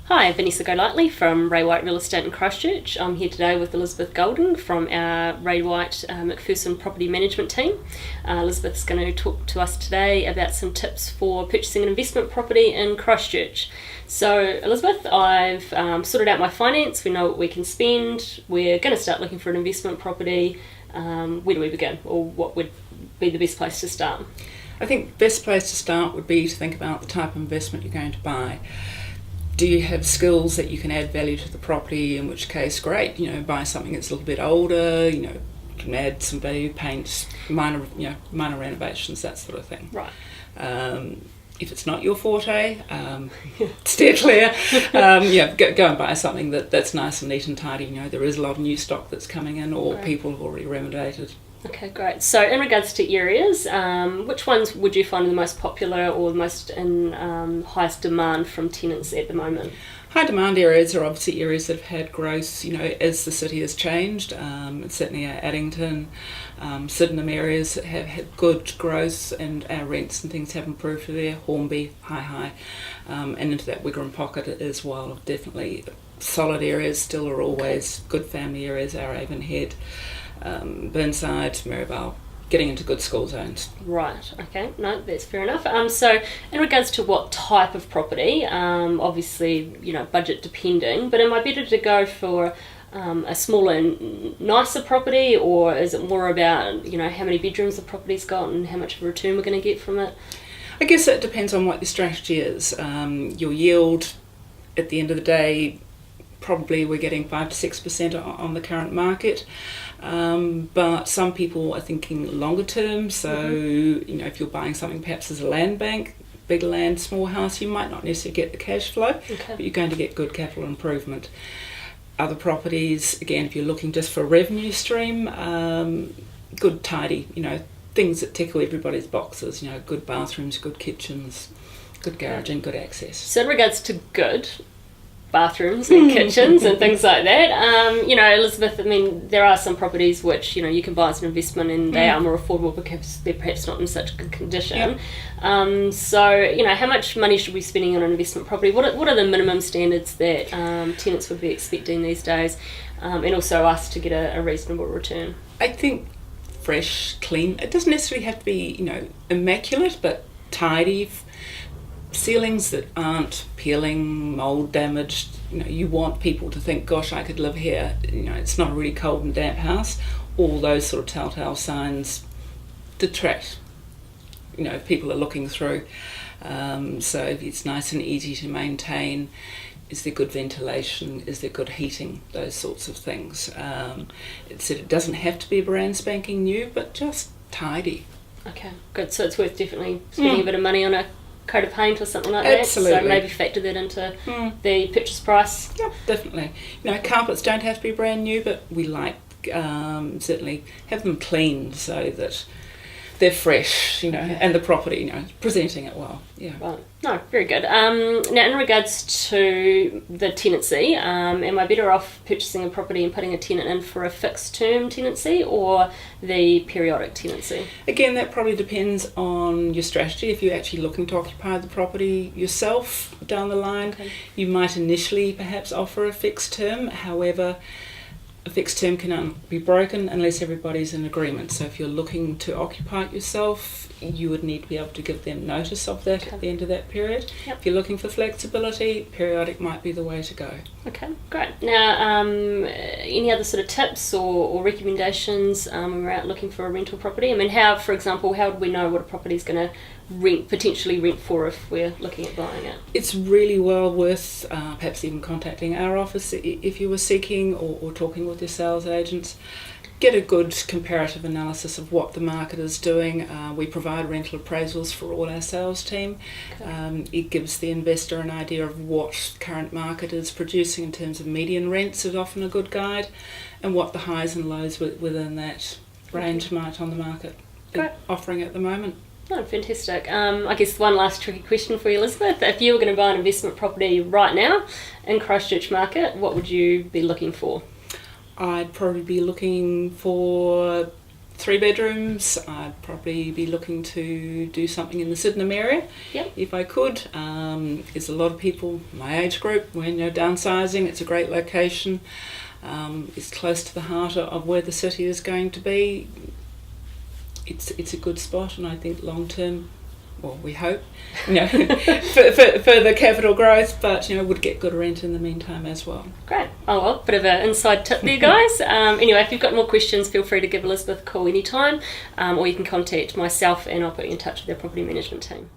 Hi, Vanessa Golightly from Ray White Real Estate in Christchurch. I'm here today with Elizabeth Golden from our Ray White McPherson Property Management team. Elizabeth's going to talk to us today about some tips for purchasing an investment property in Christchurch. So, Elizabeth, I've sorted out my finance. We know what we can spend. We're going to start looking for an investment property. Where do we begin, or what would be the best place to start? I think the best place to start would be to think about the type of investment you're going to buy. Do you have skills that you can add value to the property? In which case, great, buy something that's a little bit older, you can add some value, paint, minor renovations, that sort of thing. Right. If it's not your forte, steer clear. Go and buy something that's nice and neat and tidy. There is a lot of new stock that's coming in, or Right. people have already renovated. Okay, great. So in regards to areas, which ones would you find the most popular or the most in highest demand from tenants at the moment? High demand areas are obviously areas that have had growth, as the city has changed. Certainly our Addington, Sydenham areas have had good growth, and our rents and things have improved there. Hornby, high, and into that Wigram pocket as well. Definitely solid areas still are always good family areas. Our Avonhead, Burnside, Maryvale, getting into good school zones. Right, okay, no, that's fair enough. So in regards to what type of property, obviously, budget depending, but am I better to go for a smaller, nicer property, or is it more about, how many bedrooms the property's got and how much of a return we're going to get from it? I guess it depends on what your strategy is. Your yield, at the end of the day, probably we're getting 5 to 6% on the current market, but some people are thinking longer term. So if you're buying something perhaps as a land bank, big land, small house, you might not necessarily get the cash flow, but you're going to get good capital improvement. Other properties, again, if you're looking just for a revenue stream, good tidy, things that tickle everybody's boxes, good bathrooms, good kitchens, good garage and good access. So in regards to good bathrooms and kitchens and things like that, Elizabeth, there are some properties which you can buy as an investment and they are more affordable because they're perhaps not in such good condition. So how much money should we be spending on an investment property? What are the minimum standards that tenants would be expecting these days, and also us to get a reasonable return? I think fresh, clean, it doesn't necessarily have to be immaculate, but tidy. Ceilings that aren't peeling, mould damaged. You want people to think, gosh, I could live here. It's not a really cold and damp house. All those sort of telltale signs detract, if people are looking through. So it's nice and easy to maintain. Is there good ventilation? Is there good heating? Those sorts of things. It doesn't have to be brand spanking new, but just tidy. Okay, good. So it's worth definitely spending a bit of money on a coat of paint or something like Absolutely. that. So maybe factor that into the purchase price. Yeah, definitely. Carpets don't have to be brand new, but we like certainly have them cleaned so that they're fresh, and the property, presenting it well. Yeah. Right. No, very good. Now, in regards to the tenancy, am I better off purchasing a property and putting a tenant in for a fixed term tenancy or the periodic tenancy? Again, that probably depends on your strategy. If you're actually looking to occupy the property yourself down the line, you might initially perhaps offer a fixed term. However, a fixed term can be broken unless everybody's in agreement. So if you're looking to occupy it yourself, you would need to be able to give them notice of that at the end of that period. If you're looking for flexibility, periodic might be the way to go. Okay, great. Now, any other sort of tips or recommendations when we're out looking for a rental property? how would we know what a property is going to potentially rent for if we're looking at buying it? It's really well worth perhaps even contacting our office if you were seeking or talking with your sales agents. Get a good comparative analysis of what the market is doing. We provide rental appraisals for all our sales team. It gives the investor an idea of what current market is producing in terms of median rents is often a good guide, and what the highs and lows within that range might on the market be offering at the moment. Oh, fantastic. I guess one last tricky question for you, Elizabeth. If you were going to buy an investment property right now in Christchurch market, what would you be looking for? I'd probably be looking for 3 bedrooms. I'd probably be looking to do something in the Sydenham area, Yep. if I could. There's a lot of people my age group when you're downsizing. It's a great location. It's close to the heart of where the city is going to be. It's a good spot, and I think long term, well, we hope, further capital growth, but would get good rent in the meantime as well. Great. Oh well, bit of an inside tip there, guys. Anyway, if you've got more questions, feel free to give Elizabeth a call anytime, or you can contact myself and I'll put you in touch with our property management team.